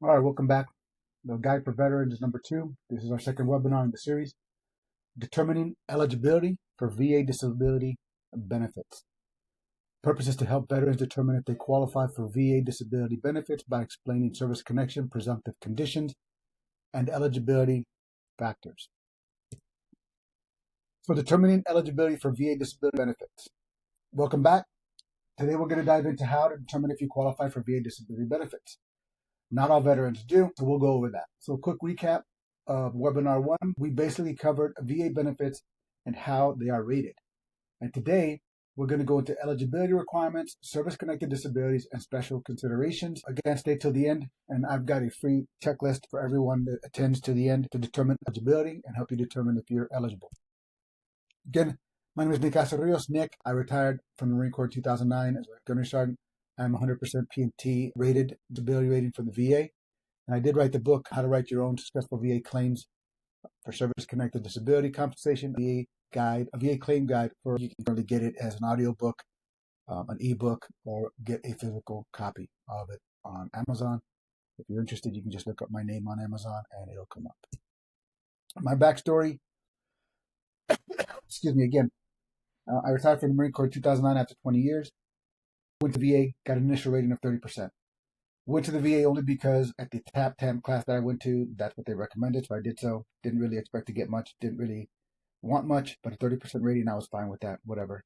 All right, welcome back. The Guide for Veterans is number 2. This is our second webinar in the series, Determining Eligibility for VA Disability Benefits. Purpose is to help veterans determine if they qualify for VA disability benefits by explaining service connection, presumptive conditions, and eligibility factors. So determining eligibility for VA disability benefits. Welcome back. Today we're going to dive into how to determine if you qualify for VA disability benefits. Not all veterans do, so we'll go over that. So a quick recap of webinar 1. We basically covered VA benefits and how they are rated. And today, we're going to go into eligibility requirements, service-connected disabilities, and special considerations. Again, stay till the end, and I've got a free checklist for everyone that attends to the end to determine eligibility and help you determine if you're eligible. Again, my name is Nick Rios. Nick, I retired from the Marine Corps in 2009 as a gunnery sergeant. I'm 100% P&T rated, disability rating from the VA. And I did write the book, How to Write Your Own Successful VA Claims for Service-Connected Disability Compensation, a VA claim guide. For you can really get it as an audio book, an ebook, or get a physical copy of it on Amazon. If you're interested, you can just look up my name on Amazon and it'll come up. My backstory, excuse me again, I retired from the Marine Corps in 2009 after 20 years. Went to VA, got an initial rating of 30%. Went to the VA only because at the TAM class that I went to, that's what they recommended, so I did so. Didn't really expect to get much, didn't really want much, but a 30% rating, I was fine with that, whatever.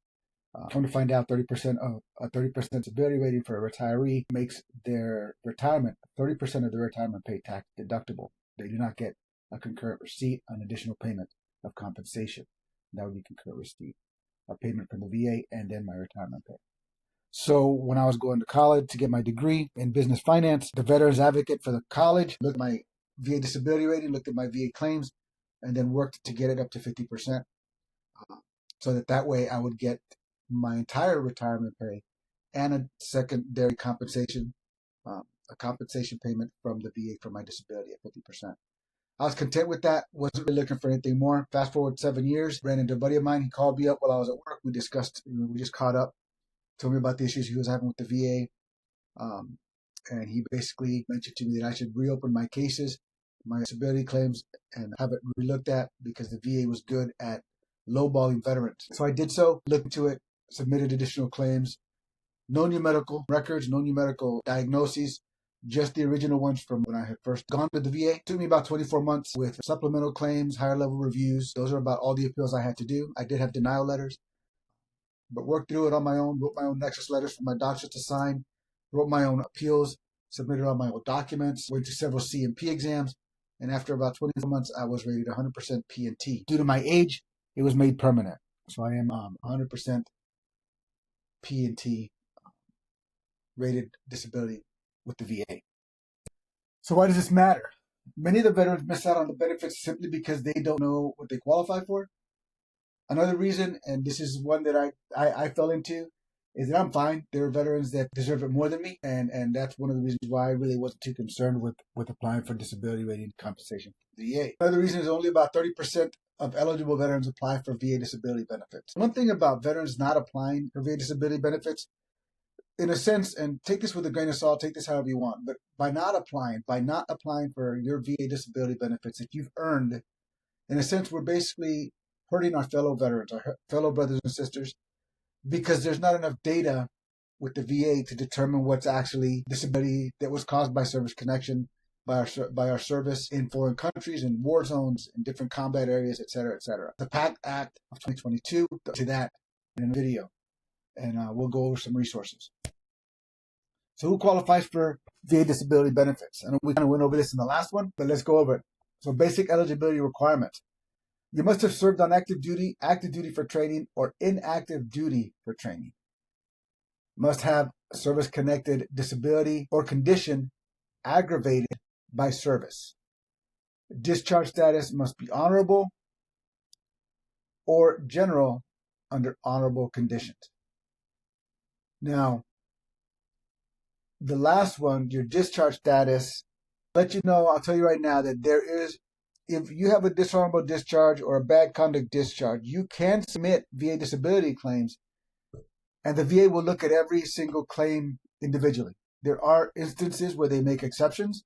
Come to find out, 30% of a 30% disability rating for a retiree makes their retirement, 30% of their retirement pay tax deductible. They do not get a concurrent receipt, an additional payment of compensation. That would be concurrent receipt, a payment from the VA, and then my retirement pay. So when I was going to college to get my degree in business finance, the veterans advocate for the college looked at my VA disability rating, looked at my VA claims, and then worked to get it up to 50%. So that way I would get my entire retirement pay and a secondary compensation, a compensation payment from the VA for my disability at 50%. I was content with that. Wasn't really looking for anything more. Fast forward 7 years, ran into a buddy of mine. He called me up while I was at work. We discussed, we just caught up. Told me about the issues he was having with the VA. And he basically mentioned to me that I should reopen my cases, my disability claims, and have it relooked at because the VA was good at lowballing veterans. So I did so, looked into it, submitted additional claims. No new medical records, no new medical diagnoses, just the original ones from when I had first gone to the VA. It took me about 24 months with supplemental claims, higher level reviews. Those are about all the appeals I had to do. I did have denial letters, but worked through it on my own, wrote my own nexus letters for my doctors to sign, wrote my own appeals, submitted all my own documents, went to several C&P exams, and after about 24 months, I was rated 100% P&T. Due to my age, it was made permanent. So I am 100% P&T rated disability with the VA. So why does this matter? Many of the veterans miss out on the benefits simply because they don't know what they qualify for. Another reason, and this is one that I fell into, is that I'm fine. There are veterans that deserve it more than me, and that's one of the reasons why I really wasn't too concerned with applying for disability rating compensation for the VA. Another reason is only about 30% of eligible veterans apply for VA disability benefits. One thing about veterans not applying for VA disability benefits, in a sense, and take this with a grain of salt, take this however you want, but by not applying for your VA disability benefits that you've earned, in a sense, we're basically hurting our fellow veterans, our fellow brothers and sisters, because there's not enough data with the VA to determine what's actually disability that was caused by service connection, by our service in foreign countries, in war zones, in different combat areas, et cetera, et cetera. The PACT Act of 2022 to that in a video, and we'll go over some resources. So who qualifies for VA disability benefits? I know we kind of went over this in the last one, but let's go over it. So basic eligibility requirements. You must have served on active duty for training, or inactive duty for training. Must have service-connected disability or condition aggravated by service. Discharge status must be honorable or general under honorable conditions. Now, the last one, your discharge status, let you know, I'll tell you right now that there is, if you have a dishonorable discharge or a bad conduct discharge, you can submit VA disability claims, and the VA will look at every single claim individually. There are instances where they make exceptions,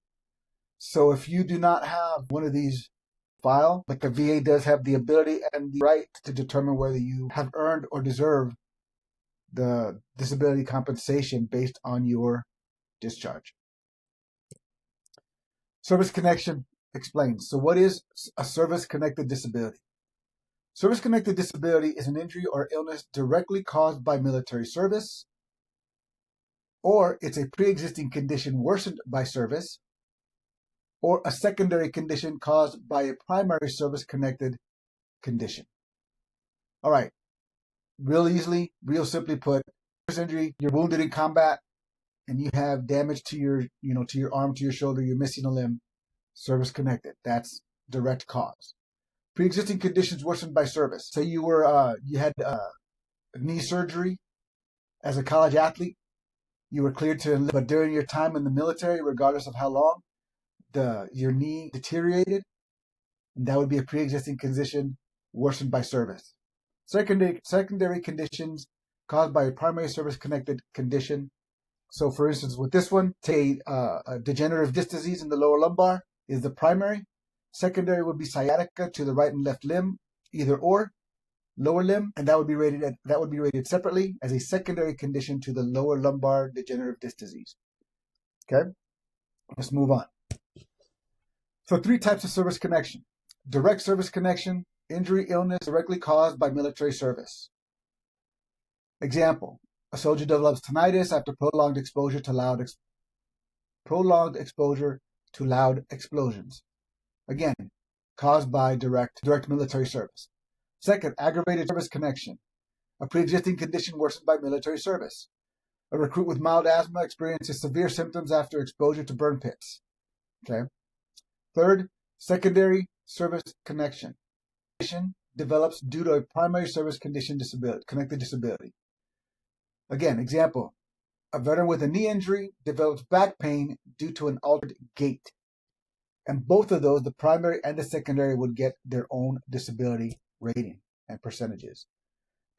So if you do not have one of these file, but the VA does have the ability and the right to determine whether you have earned or deserve the disability compensation based on your discharge. Service connection explains. So what is a service-connected disability? Service-connected disability is an injury or illness directly caused by military service, or it's a pre-existing condition worsened by service, or a secondary condition caused by a primary service-connected condition. All right, real easily, real simply put, injury, you're wounded in combat, and you have damage to your, to your arm, to your shoulder, you're missing a limb, service-connected. That's direct cause. Pre-existing conditions worsened by service. Say you had knee surgery as a college athlete. You were cleared to enlist, but during your time in the military, regardless of how long, your knee deteriorated, and that would be a pre-existing condition worsened by service. Secondary conditions caused by a primary service-connected condition. So, for instance, with this one, say a degenerative disc disease in the lower lumbar is the primary. Secondary would be sciatica to the right and left limb, either or, lower limb, and that would be rated separately as a secondary condition to the lower lumbar degenerative disc disease. Okay, let's move on. So 3 types of service connection: direct service connection, injury, illness directly caused by military service. Example: a soldier develops tinnitus after prolonged exposure to loud explosions. Again, caused by direct military service. Second, aggravated service connection, a pre-existing condition worsened by military service. A recruit with mild asthma experiences severe symptoms after exposure to burn pits. Okay. Third, secondary service connection. Condition develops due to a primary service condition connected disability. Again, example, a veteran with a knee injury develops back pain due to an altered gait. And both of those, the primary and the secondary, would get their own disability rating and percentages.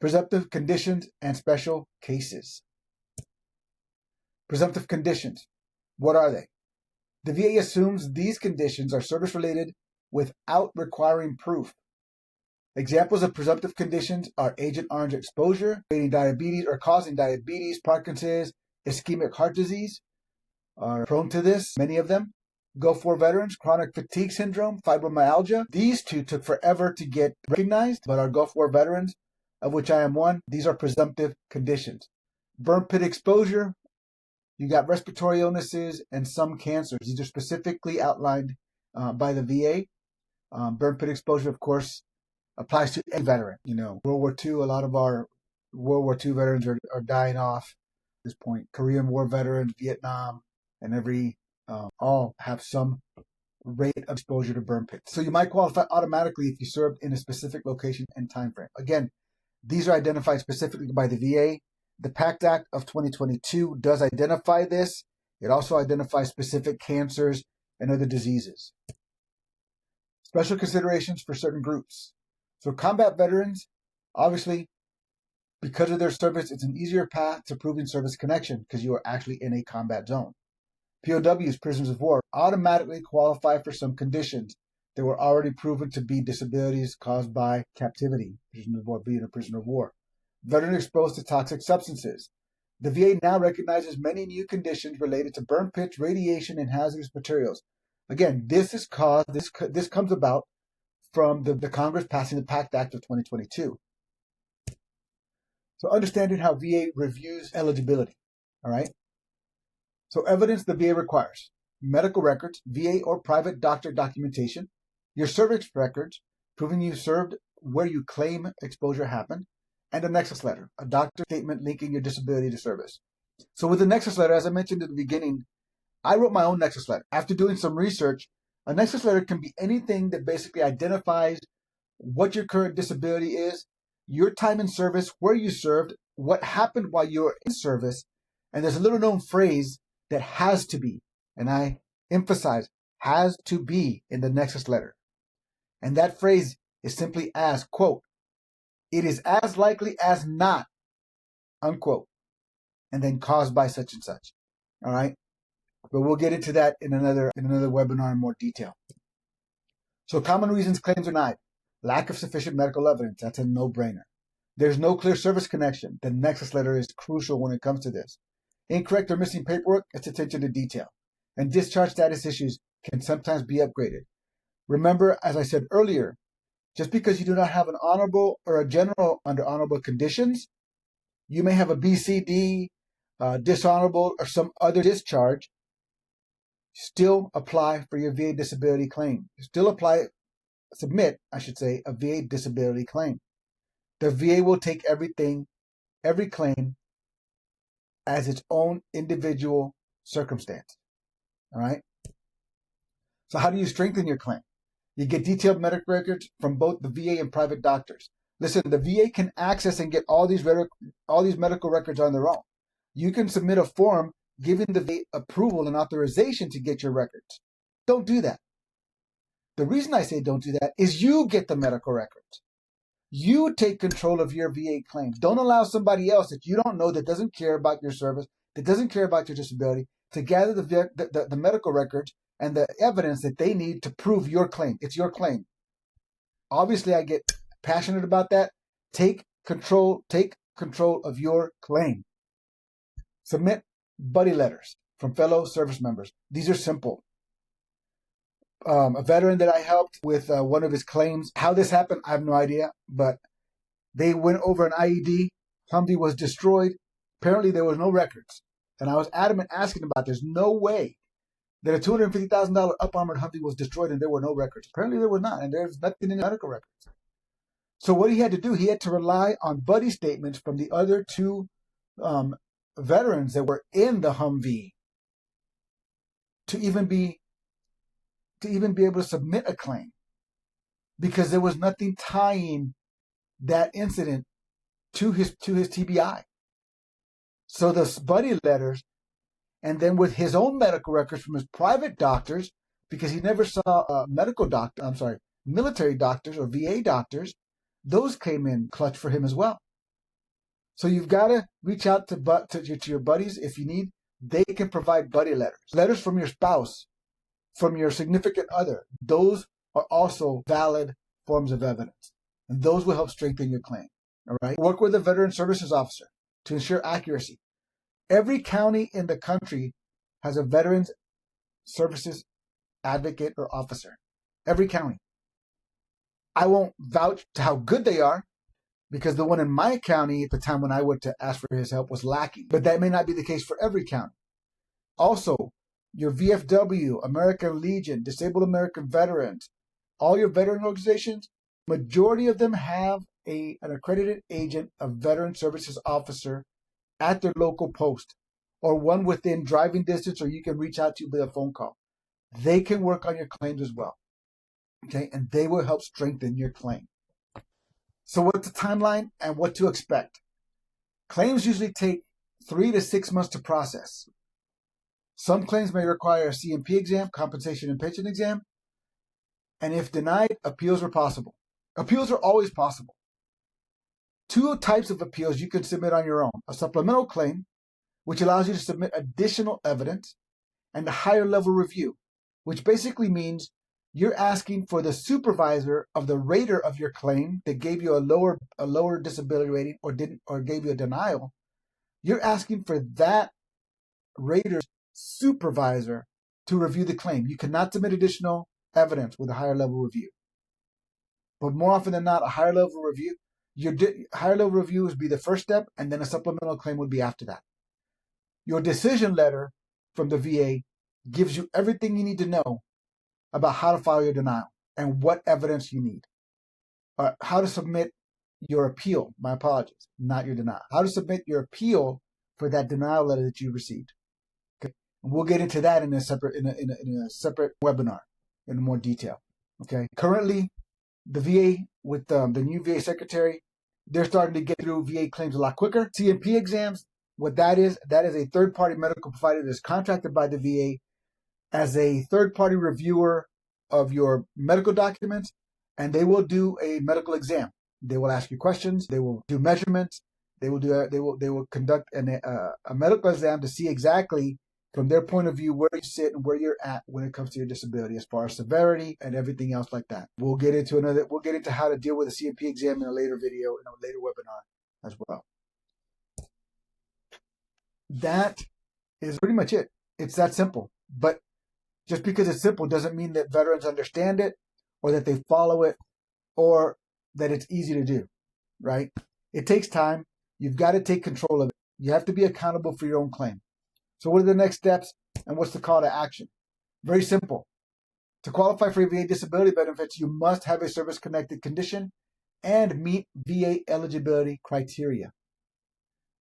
Presumptive conditions and special cases. Presumptive conditions. What are they? The VA assumes these conditions are service-related without requiring proof. Examples of presumptive conditions are Agent Orange exposure, creating diabetes or causing diabetes, Parkinson's, ischemic heart disease are prone to this, many of them. Gulf War veterans, chronic fatigue syndrome, fibromyalgia. These 2 took forever to get recognized, but our Gulf War veterans, of which I am one, these are presumptive conditions. Burn pit exposure, you got respiratory illnesses and some cancers. These are specifically outlined by the VA. Burn pit exposure, of course, applies to any veteran. World War II, a lot of our World War II veterans are dying off at this point. Korean War veterans, Vietnam, and all have some rate of exposure to burn pits. So you might qualify automatically if you served in a specific location and time frame. Again, these are identified specifically by the VA. The PACT Act of 2022 does identify this. It also identifies specific cancers and other diseases. Special considerations for certain groups. So combat veterans, obviously, because of their service, it's an easier path to proving service connection because you are actually in a combat zone. POWs, prisoners of war, automatically qualify for some conditions that were already proven to be disabilities caused by captivity, prisoner of war being a prisoner of war. Veteran exposed to toxic substances. The VA now recognizes many new conditions related to burn pits, radiation, and hazardous materials. Again, this comes about from the Congress passing the PACT Act of 2022. So understanding how VA reviews eligibility, all right? So evidence the VA requires: medical records, VA or private doctor documentation, your service records proving you served where you claim exposure happened, and a nexus letter, a doctor statement linking your disability to service. So with the nexus letter, as I mentioned at the beginning, I wrote my own nexus letter. After doing some research, a nexus letter can be anything that basically identifies what your current disability is, your time in service, where you served, what happened while you were in service, and there's a little known phrase that has to be, and I emphasize, has to be in the nexus letter. And that phrase is simply as, quote, "It is as likely as not," unquote, and then caused by such and such. All right? but we'll get into that in another webinar in more detail. So common reasons claims are denied. Lack of sufficient medical evidence. That's a no-brainer. There's no clear service connection. The nexus letter is crucial when it comes to this. Incorrect or missing paperwork. It's attention to detail. And discharge status issues can sometimes be upgraded. Remember, as I said earlier, just because you do not have an honorable or a general under honorable conditions, you may have a BCD, dishonorable, or some other discharge, still apply for your VA disability claim. Submit a VA disability claim. The VA will take every claim as its own individual circumstance. All right? So how do you strengthen your claim? You get detailed medical records from both the VA and private doctors. Listen, the VA can access and get all these medical records on their own. You can submit a form giving the VA approval and authorization to get your records. Don't do that. The reason I say don't do that is you get the medical records. You take control of your VA claims. Don't allow somebody else that you don't know, that doesn't care about your service, that doesn't care about your disability, to gather the medical records and the evidence that they need to prove your claim. It's your claim. Obviously, I get passionate about that. Take control of your claim. Submit buddy letters from fellow service members. These are simple. A veteran that I helped with one of his claims, how this happened, I have no idea, but they went over an IED. Humvee was destroyed. Apparently, there was no records. And I was adamant asking about, there's no way that a $250,000 up-armored Humvee was destroyed and there were no records. Apparently there was not, and there's nothing in the medical records. So what he had to do, he had to rely on buddy statements from the other two veterans that were in the Humvee to even be able to submit a claim, because there was nothing tying that incident to his TBI. So the buddy letters, and then with his own medical records from his private doctors, because he never saw military doctors or VA doctors, those came in clutch for him as well. So you've got to reach out to your buddies if you need. They can provide buddy letters. Letters from your spouse, from your significant other. Those are also valid forms of evidence. And those will help strengthen your claim. All right. Work with a veteran services officer to ensure accuracy. Every county in the country has a veterans services advocate or officer. Every county. I won't vouch to how good they are, because the one in my county at the time when I went to ask for his help was lacking. But that may not be the case for every county. Also, your VFW, American Legion, Disabled American Veterans, all your veteran organizations, majority of them have an accredited agent, a veteran services officer at their local post, or one within driving distance, or you can reach out to with a phone call. They can work on your claims as well. Okay, and they will help strengthen your claim. So what's the timeline and what to expect? Claims usually take 3 to 6 months to process. Some claims may require a CMP exam, compensation and pension exam, and if denied, appeals are possible. Appeals are always possible. 2 types of appeals you can submit on your own. A supplemental claim, which allows you to submit additional evidence, and a higher level review, which basically means you're asking for the supervisor of the rater of your claim that gave you a lower disability rating or gave you a denial. You're asking for that rater's supervisor to review the claim. You cannot submit additional evidence with a higher level review. But more often than not, a higher level review, higher level review would be the first step, and then a supplemental claim would be after that. Your decision letter from the VA gives you everything you need to know about how to file your denial and what evidence you need. How to submit your appeal. My apologies, not your denial. How to submit your appeal for that denial letter that you received. Okay, and we'll get into that in a separate webinar in more detail. Okay. Currently, the VA with the new VA secretary, they're starting to get through VA claims a lot quicker. CMP exams, what that is a third-party medical provider that's contracted by the VA as a third-party reviewer of your medical documents, and they will do a medical exam. They will ask you questions. They will do measurements. They will conduct a medical exam to see exactly from their point of view, where you sit and where you're at when it comes to your disability, as far as severity and everything else like that. We'll get into how to deal with a CMP exam in a later video, in a later webinar as well. That is pretty much it. It's that simple. But just because it's simple doesn't mean that veterans understand it or that they follow it or that it's easy to do, right? It takes time. You've got to take control of it. You have to be accountable for your own claim. So what are the next steps and what's the call to action? Very simple. To qualify for VA disability benefits, you must have a service-connected condition and meet VA eligibility criteria.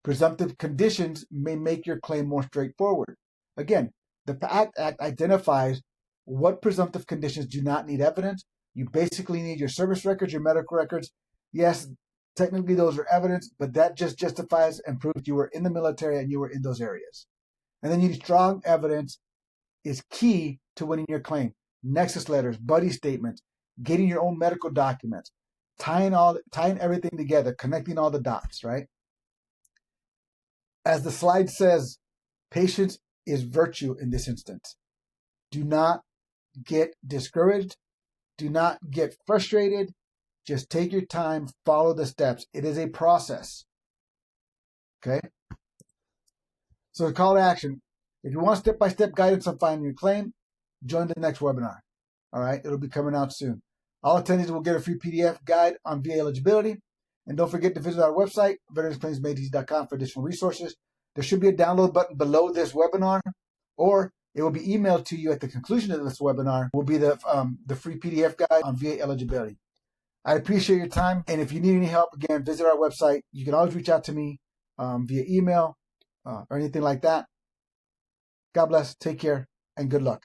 Presumptive conditions may make your claim more straightforward. Again, the Act identifies what presumptive conditions do not need evidence. You basically need your service records, your medical records. Yes, technically those are evidence, but that just justifies and proves you were in the military and you were in those areas. And then you need strong evidence is key to winning your claim. Nexus letters, buddy statements, getting your own medical documents, tying everything together, connecting all the dots, right? As the slide says, patience is virtue in this instance. Do not get discouraged. Do not get frustrated. Just take your time, follow the steps. It is a process. Okay? So the call to action. If you want step-by-step guidance on finding your claim, join the next webinar. All right? It'll be coming out soon. All attendees will get a free PDF guide on VA eligibility. And don't forget to visit our website, veteransclaimsmadeeasy.com, for additional resources. There should be a download button below this webinar, or it will be emailed to you at the conclusion of this webinar. Will be the free PDF guide on VA eligibility. I appreciate your time, and if you need any help, again, visit our website. You can always reach out to me via email or anything like that. God bless, take care, and good luck.